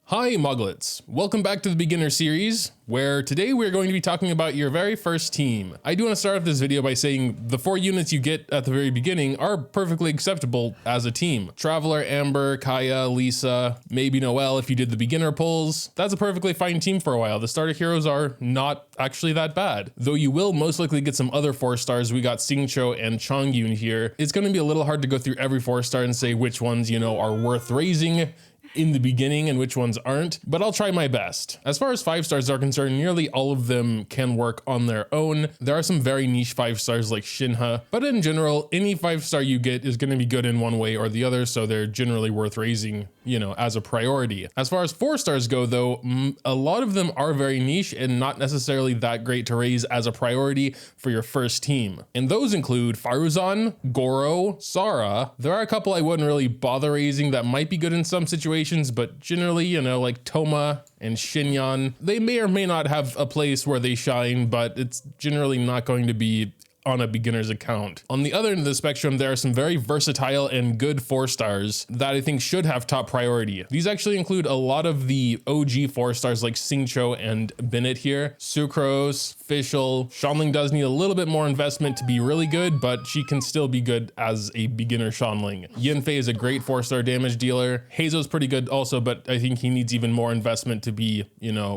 Hi Muglets, welcome back to the beginner series, where today we're going to be talking about your very first team. I do want to start off this video by saying the 4 units you get at the very beginning are perfectly acceptable as a team. Traveler, Amber, Kaya, Lisa, maybe Noelle if you did the beginner pulls. That's a perfectly fine team for a while. The starter heroes are not actually that bad, though you will most likely get some other 4 stars. We got Xingqiu and Chongyun here. It's going to be a little hard to go through every 4 star and say which ones, are worth raising in the beginning and which ones aren't, but I'll try my best. As far as 5 stars are concerned, nearly all of them can work on their own. There are some very niche 5 stars like Shinha, but in general, any 5 star you get is going to be good in one way or the other, so they're generally worth raising, as a priority. As far as 4 stars go though, a lot of them are very niche and not necessarily that great to raise as a priority for your first team. And those include Faruzan, Goro, Sara. There are a couple I wouldn't really bother raising that might be good in some situations, but generally, like Toma and Xinyan, they may or may not have a place where they shine, but it's generally not going to be on a beginner's account. On the other end of the spectrum, there are some very versatile and good 4 stars that I think should have top priority. These actually include a lot of the OG 4 stars like Xingqiu and Bennett here. Sucrose, Fischl, Shanling does need a little bit more investment to be really good, but she can still be good as a beginner Shanling. Yanfei is a great 4 star damage dealer. Hazo's pretty good also, but I think he needs even more investment to be,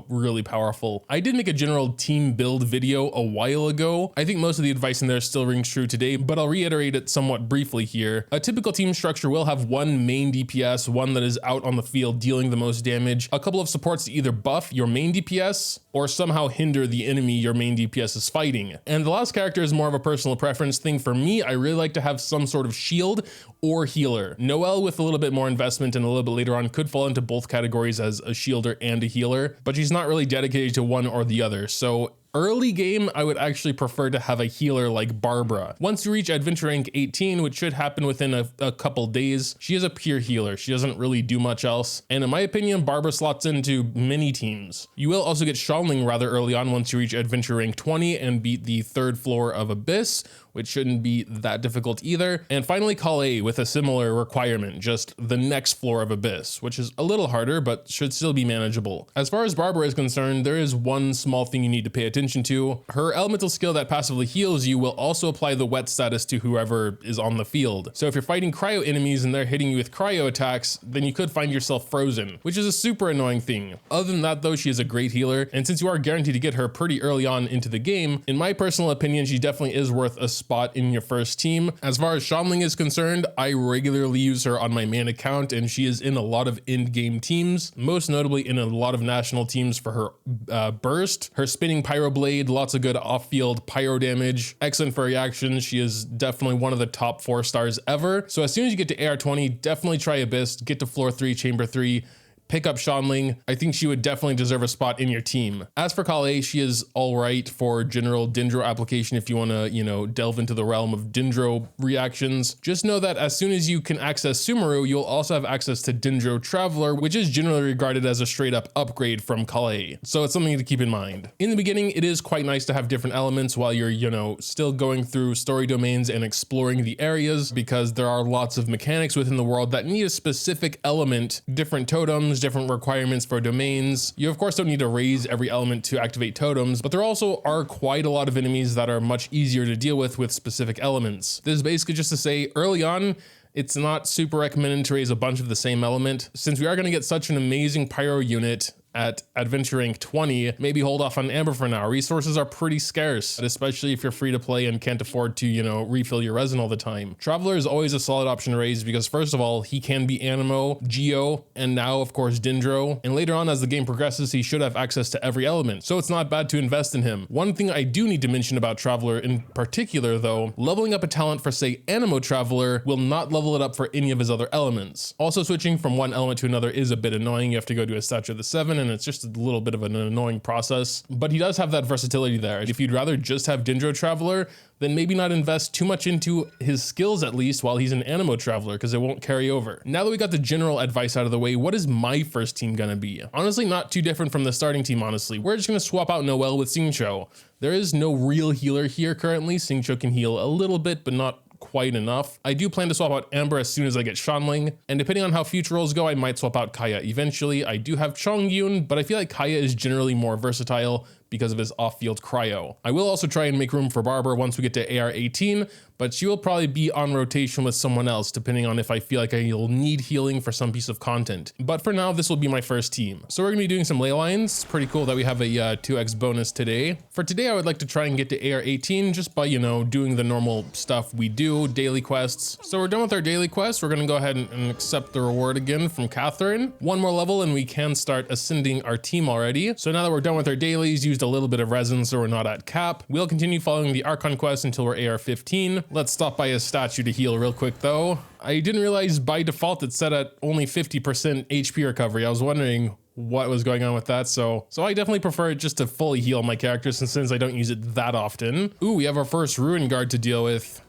really powerful. I did make a general team build video a while ago. I think most of the advice in there still rings true today, but I'll reiterate it somewhat briefly here. A typical team structure will have one main DPS, one that is out on the field dealing the most damage, a couple of supports to either buff your main DPS or somehow hinder the enemy your main DPS is fighting. And the last character is more of a personal preference thing for me. I really like to have some sort of shield or healer. Noelle with a little bit more investment and a little bit later on could fall into both categories as a shielder and a healer, but she's not really dedicated to one or the other. So early game, I would actually prefer to have a healer like Barbara. Once you reach adventure rank 18, which should happen within a couple days, she is a pure healer. She doesn't really do much else. And in my opinion, Barbara slots into many teams. You will also get Shanling rather early on once you reach adventure rank 20 and beat the 3rd floor of Abyss, which shouldn't be that difficult either. And finally, Calais with a similar requirement, just the next floor of Abyss, which is a little harder, but should still be manageable. As far as Barbara is concerned, there is one small thing you need to pay attention to. Her elemental skill that passively heals you will also apply the wet status to whoever is on the field. So if you're fighting cryo enemies and they're hitting you with cryo attacks, then you could find yourself frozen, which is a super annoying thing. Other than that though, she is a great healer, and since you are guaranteed to get her pretty early on into the game, in my personal opinion, she definitely is worth a spot in your first team. As far as Shanling is concerned, I regularly use her on my main account, and she is in a lot of end-game teams, most notably in a lot of national teams for her burst, her spinning pyro blade, lots of good off-field pyro damage, excellent for reactions. She is definitely one of the top 4 stars ever. So as soon as you get to AR20, definitely try Abyss, get to floor 3, chamber 3, pick up Shanling. I think she would definitely deserve a spot in your team. As for Calais, she is all right for general Dendro application if you want to, delve into the realm of Dendro reactions. Just know that as soon as you can access Sumeru, you'll also have access to Dendro Traveler, which is generally regarded as a straight up upgrade from Calais. So it's something to keep in mind. In the beginning, it is quite nice to have different elements while you're, still going through story domains and exploring the areas, because there are lots of mechanics within the world that need a specific element, different totems, different requirements for domains. You of course don't need to raise every element to activate totems, but there also are quite a lot of enemies that are much easier to deal with specific elements. This is basically just to say early on, it's not super recommended to raise a bunch of the same element. Since we are going to get such an amazing pyro unit at adventure rank 20, maybe hold off on Amber for now. Resources are pretty scarce, especially if you're free to play and can't afford to, refill your resin all the time. Traveler is always a solid option to raise because first of all, he can be Anemo, Geo, and now of course Dendro. And later on as the game progresses, he should have access to every element. So it's not bad to invest in him. One thing I do need to mention about Traveler in particular though, leveling up a talent for say Anemo Traveler will not level it up for any of his other elements. Also switching from one element to another is a bit annoying. You have to go to a statue of the 7 and it's just a little bit of an annoying process, but he does have that versatility there. If you'd rather just have Dendro Traveler, then maybe not invest too much into his skills at least while he's an Anemo Traveler, because it won't carry over. Now that we got the general advice out of the way, what is my first team gonna be? Honestly, not too different from the starting team, honestly. We're just gonna swap out Noelle with Xingqiu. There is no real healer here currently. Xingqiu can heal a little bit, but not quite enough. I do plan to swap out Amber as soon as I get Shanling, and depending on how future roles go, I might swap out Kaya eventually. I do have Chongyun, but I feel like Kaya is generally more versatile because of his off-field cryo. I will also try and make room for Barber once we get to AR18, but she will probably be on rotation with someone else, depending on if I feel like I'll need healing for some piece of content. But for now, this will be my first team. So we're gonna be doing some ley lines. It's pretty cool that we have a 2x bonus today. For today, I would like to try and get to AR18 just by, doing the normal stuff we do, daily quests. So we're done with our daily quests. We're gonna go ahead and accept the reward again from Catherine. One more level and we can start ascending our team already. So now that we're done with our dailies, used a little bit of resin so we're not at cap. We'll continue following the Archon quest until we're AR15. Let's stop by a statue to heal real quick though. I didn't realize by default it's set at only 50% HP recovery. I was wondering what was going on with that. So I definitely prefer it just to fully heal my character since I don't use it that often. Ooh, we have our first Ruin Guard to deal with.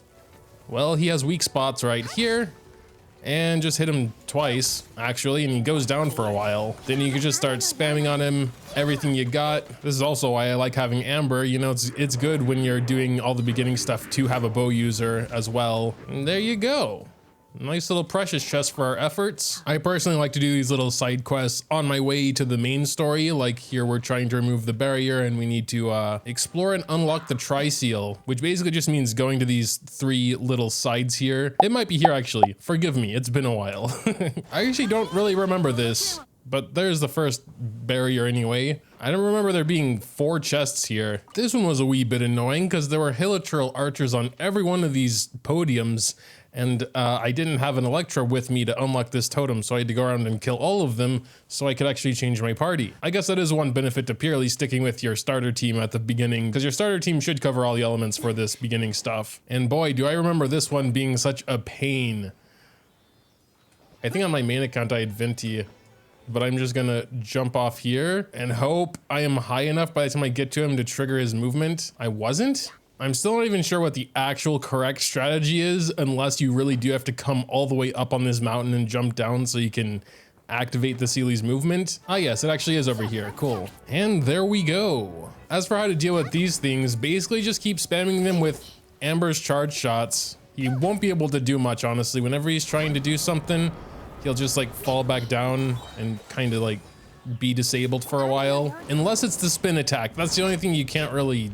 Well, he has weak spots right here. And just hit him twice, actually, and he goes down for a while. Then you can just start spamming on him, everything you got. This is also why I like having Amber. It's good when you're doing all the beginning stuff to have a bow user as well. And there you go. Nice little precious chest for our efforts. I personally like to do these little side quests on my way to the main story. Like here, we're trying to remove the barrier and we need to explore and unlock the Tri-Seal, which basically just means going to these 3 little sides here. It might be here actually. Forgive me, it's been a while. I actually don't really remember this, but there's the first barrier anyway. I don't remember there being 4 chests here. This one was a wee bit annoying because there were Hilichurl archers on every one of these podiums. And I didn't have an Electra with me to unlock this totem, so I had to go around and kill all of them so I could actually change my party. I guess that is one benefit to purely sticking with your starter team at the beginning, because your starter team should cover all the elements for this beginning stuff. And boy, do I remember this one being such a pain. I think on my main account I had Venti, but I'm just gonna jump off here and hope I am high enough by the time I get to him to trigger his movement. I wasn't? I'm still not even sure what the actual correct strategy is, unless you really do have to come all the way up on this mountain and jump down so you can activate the Seely's movement. Ah yes, it actually is over here, cool. And there we go. As for how to deal with these things, basically just keep spamming them with Amber's charge shots. He won't be able to do much, honestly. Whenever he's trying to do something, he'll just like fall back down and kind of like be disabled for a while. Unless it's the spin attack, that's the only thing you can't really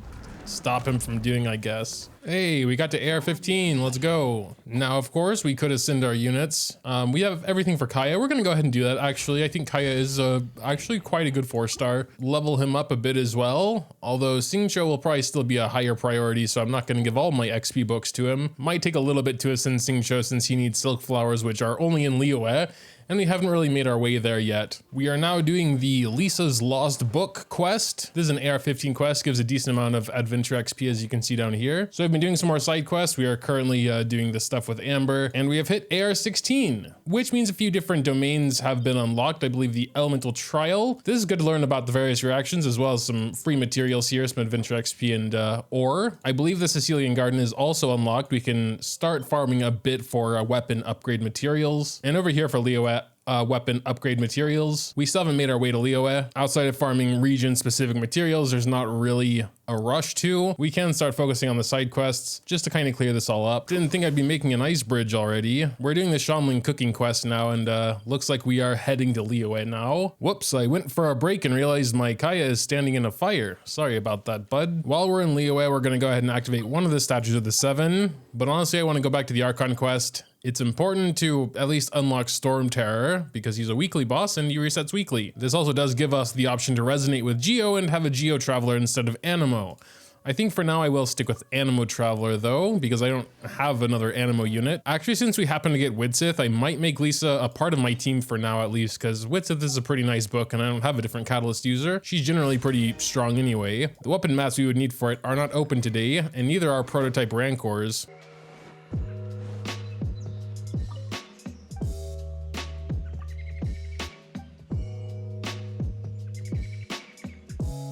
stop him from doing, I guess. Hey, we got to AR15, let's go. Now, of course, we could ascend our units. We have everything for Kaya. We're gonna go ahead and do that, actually. I think Kaya is actually quite a good 4-star. Level him up a bit as well, although Xingqiu will probably still be a higher priority, so I'm not gonna give all my XP books to him. Might take a little bit to ascend Xingqiu since he needs silk flowers, which are only in Liyue, and we haven't really made our way there yet. We are now doing the Lisa's Lost Book quest. This is an AR15 quest, gives a decent amount of adventure XP as you can see down here. So I've been doing some more side quests. We are currently doing this stuff with Amber, and we have hit AR16, which means a few different domains have been unlocked. I believe the Elemental Trial. This is good to learn about the various reactions as well as some free materials here, some adventure XP and ore. I believe the Sicilian Garden is also unlocked. We can start farming a bit for weapon upgrade materials. And over here for Liyue, weapon upgrade materials. We still haven't made our way to Liyue. Outside of farming region-specific materials, there's not really a rush to. We can start focusing on the side quests just to kind of clear this all up. Didn't think I'd be making an ice bridge already. We're doing the Shamling cooking quest now, and looks like we are heading to Liyue now. Whoops, I went for a break and realized my Kaya is standing in a fire. Sorry about that, bud. While we're in Liyue, we're gonna go ahead and activate one of the statues of the 7, but honestly, I wanna go back to the Archon quest. It's important to at least unlock Storm Terror because he's a weekly boss and he resets weekly. This also does give us the option to resonate with Geo and have a Geo Traveler instead of Animo. I think for now I will stick with Animo Traveler though, because I don't have another Animo unit. Actually, since we happen to get Widsith, I might make Lisa a part of my team for now at least, because Widsith is a pretty nice book and I don't have a different Catalyst user. She's generally pretty strong anyway. The weapon mats we would need for it are not open today, and neither are prototype Rancors.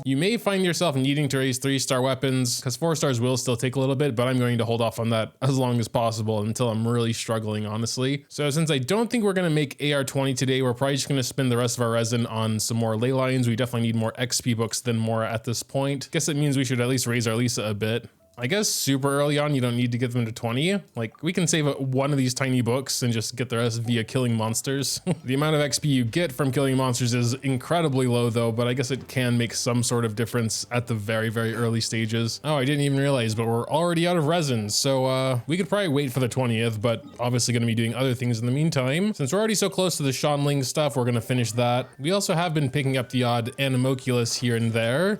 You may find yourself needing to raise 3-star weapons, because 4-stars will still take a little bit, but I'm going to hold off on that as long as possible until I'm really struggling, honestly. So since I don't think we're going to make AR20 today, we're probably just going to spend the rest of our resin on some more ley lines. We definitely need more XP books than more at this point. Guess it means we should at least raise our Lisa a bit. I guess super early on, you don't need to get them to 20. Like, we can save one of these tiny books and just get the rest via killing monsters. The amount of XP you get from killing monsters is incredibly low though, but I guess it can make some sort of difference at the very, very early stages. Oh, I didn't even realize, but we're already out of resins. So we could probably wait for the 20th, but obviously gonna be doing other things in the meantime. Since we're already so close to the Shanling stuff, we're gonna finish that. We also have been picking up the odd Animoculus here and there.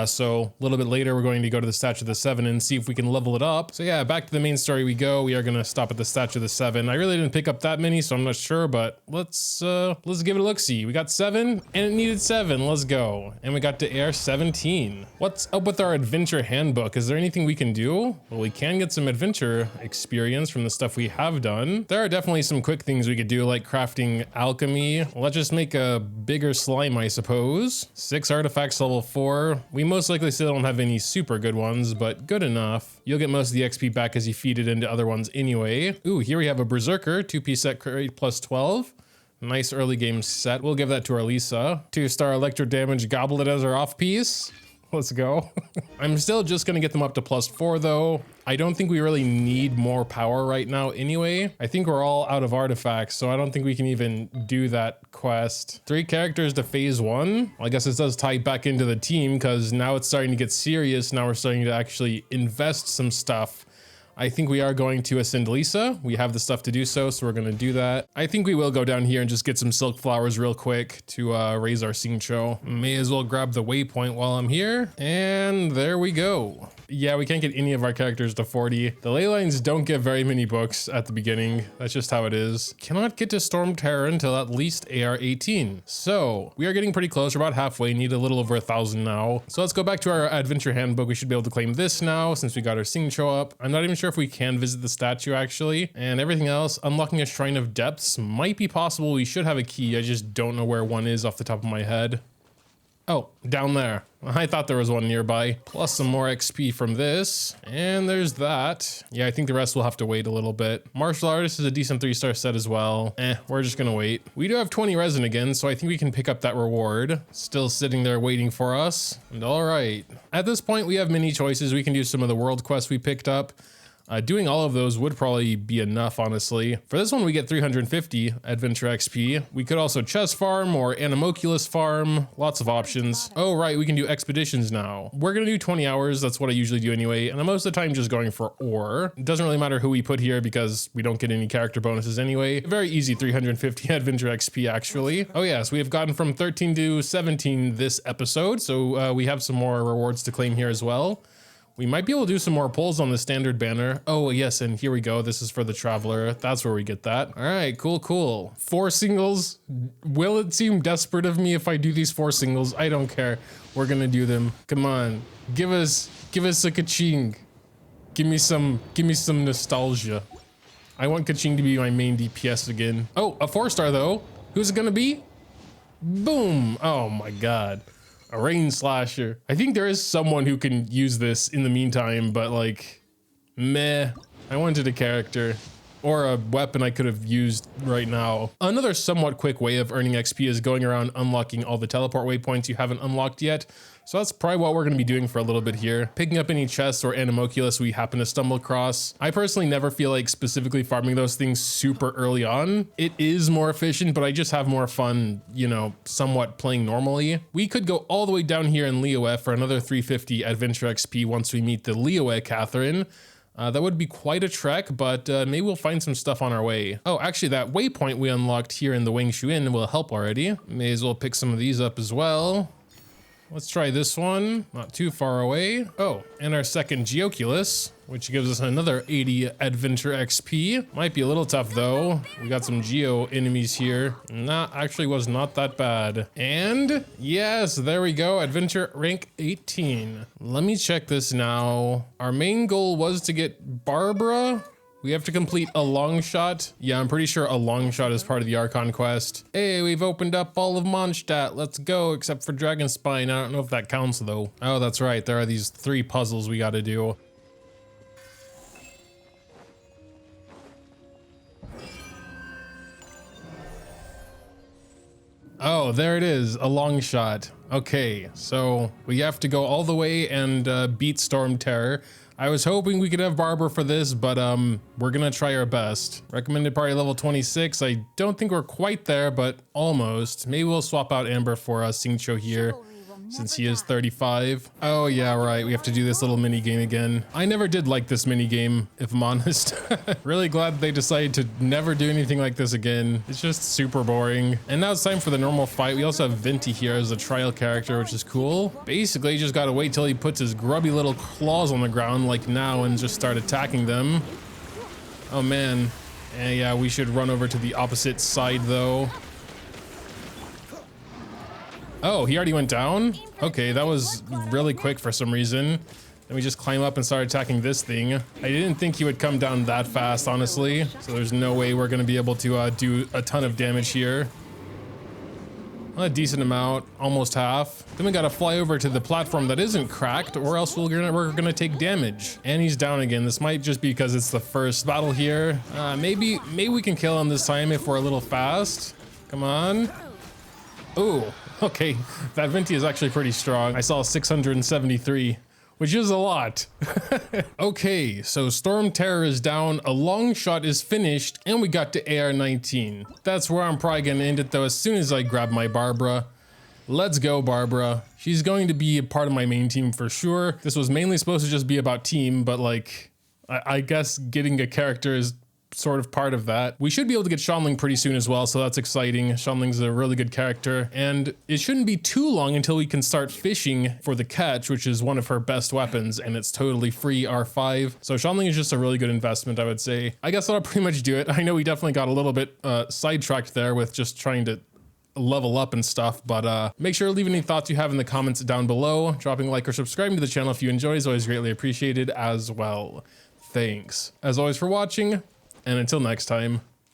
So a little bit later, we're going to go to the Statue of the Seven and see if we can level it up. So yeah, back to the main story we go. We are going to stop at the Statue of the Seven. I really didn't pick up that many, so I'm not sure, but let's give it a look-see. We got 7 and it needed 7. Let's go. And we got to AR17. What's up with our adventure handbook? Is there anything we can do? Well, we can get some adventure experience from the stuff we have done. There are definitely some quick things we could do, like crafting alchemy. Let's just make a bigger slime, I suppose. 6 artifacts, level 4. We most likely still don't have any super good ones, but good enough. You'll get most of the XP back as you feed it into other ones anyway. Ooh, here we have a Berserker, 2-piece set crate plus 12. Nice early game set. We'll give that to our Lisa. 2-star electro damage goblet as our off piece. Let's go. I'm still just gonna get them up to plus 4 though. I don't think we really need more power right now anyway. I think we're all out of artifacts, so I don't think we can even do that quest. 3 characters to phase 1. Well, I guess it does tie back into the team because now it's starting to get serious. Now we're starting to actually invest some stuff. I think we are going to ascend Lisa. We have the stuff to do so, so we're gonna do that. I think we will go down here and just get some silk flowers real quick to raise our Xingqiu. May as well grab the waypoint while I'm here. And there we go. Yeah, we can't get any of our characters to 40. The ley lines don't get very many books at the beginning. That's just how it is. Cannot get to Storm Terror until at least AR18. So we are getting pretty close. We're about halfway, need a little over 1,000 now. So let's go back to our adventure handbook. We should be able to claim this now since we got our Xingqiu up. I'm not even sure if we can visit the statue actually. And everything else, unlocking a Shrine of Depths might be possible. We should have a key. I just don't know where one is off the top of my head. Oh, down there. I thought there was one nearby. Plus some more XP from this. And there's that. Yeah, I think the rest will have to wait a little bit. Martial Artist is a decent 3-star set as well. We're just gonna wait. We do have 20 resin again, so I think we can pick up that reward. Still sitting there waiting for us. And all right. At this point, we have many choices. We can do some of the world quests we picked up. Doing all of those would probably be enough, honestly. For this one, we get 350 adventure XP. We could also chest farm or Animoculus farm. Lots of options. Oh, right, we can do expeditions now. We're gonna do 20 hours. That's what I usually do anyway. And I'm most of the time just going for ore. It doesn't really matter who we put here because we don't get any character bonuses anyway. Very easy 350 adventure XP, actually. Oh yes, we have gotten from 13 to 17 this episode. So we have some more rewards to claim here as well. We might be able to do some more pulls on the standard banner. Oh yes, and here we go. This is for the Traveler. That's where we get that. All right, cool, cool. 4 singles. Will it seem desperate of me if I do these 4 singles? I don't care. We're gonna do them. Come on, give us a ka-ching. Give me some nostalgia. I want ka-ching to be my main DPS again. Oh, a 4-star though. Who's it gonna be? Boom. Oh my God. A rain slasher. I think there is someone who can use this in the meantime, but like, meh. I wanted a character or a weapon I could have used right now. Another somewhat quick way of earning XP is going around unlocking all the teleport waypoints you haven't unlocked yet. So that's probably what we're gonna be doing for a little bit here. Picking up any chests or Animoculus we happen to stumble across. I personally never feel like specifically farming those things super early on. It is more efficient, but I just have more fun, you know, somewhat playing normally. We could go all the way down here in Liyue for another 350 adventure XP once we meet the Liyue Catherine. That would be quite a trek, but maybe we'll find some stuff on our way. Oh, actually that waypoint we unlocked here in the Wangshu Inn will help already. May as well pick some of these up as well. Let's try this one, not too far away. Oh, and our second Geoculus, which gives us another 80 adventure XP. Might be a little tough though. We got some Geo enemies here. Nah, actually was not that bad. And yes, there we go, adventure rank 18. Let me check this now. Our main goal was to get Barbara. We have to complete a long shot. Yeah, I'm pretty sure a long shot is part of the Archon quest. Hey, we've opened up all of Mondstadt. Let's go, except for Dragon Spine. I don't know if that counts though. Oh, that's right. There are these 3 puzzles we gotta do. Oh, there it is, a long shot. Okay, so we have to go all the way and beat Storm Terror. I was hoping we could have Barbara for this, but we're gonna try our best. Recommended party level 26. I don't think we're quite there, but almost. Maybe we'll swap out Amber for Singcho here, since he is 35. Oh yeah, right, we have to do this little mini game again. I never did like this mini game, if I'm honest. Really glad they decided to never do anything like this again. It's just super boring. And now it's time for the normal fight. We also have Venti here as a trial character, which is cool. Basically, you just gotta wait till he puts his grubby little claws on the ground like now and just start attacking them. Oh man. And yeah, we should run over to the opposite side though. Oh, he already went down? Okay, that was really quick for some reason. Then we just climb up and start attacking this thing. I didn't think he would come down that fast, honestly. So there's no way we're gonna be able to do a ton of damage here. A decent amount, almost half. Then we gotta fly over to the platform that isn't cracked, or else we're gonna take damage. And he's down again. This might just be because it's the first battle here. Maybe we can kill him this time if we're a little fast. Come on. Ooh. Okay, that Venti is actually pretty strong. I saw 673, which is a lot. Okay, so Storm Terror is down, a long shot is finished, and we got to AR19. That's where I'm probably gonna end it though as soon as I grab my Barbara. Let's go, Barbara. She's going to be a part of my main team for sure. This was mainly supposed to just be about team, but like, I guess getting a character is sort of part of that. We should be able to get Shanling pretty soon as well, so that's exciting. Shanling's a really good character, and it shouldn't be too long until we can start fishing for the catch, which is one of her best weapons, and it's totally free R5. So Shanling is just a really good investment, I would say. I guess that'll pretty much do it. I know we definitely got a little bit sidetracked there with just trying to level up and stuff, but make sure to leave any thoughts you have in the comments down below. Dropping a like or subscribing to the channel if you enjoy is always greatly appreciated as well. Thanks, as always, for watching. And until next time,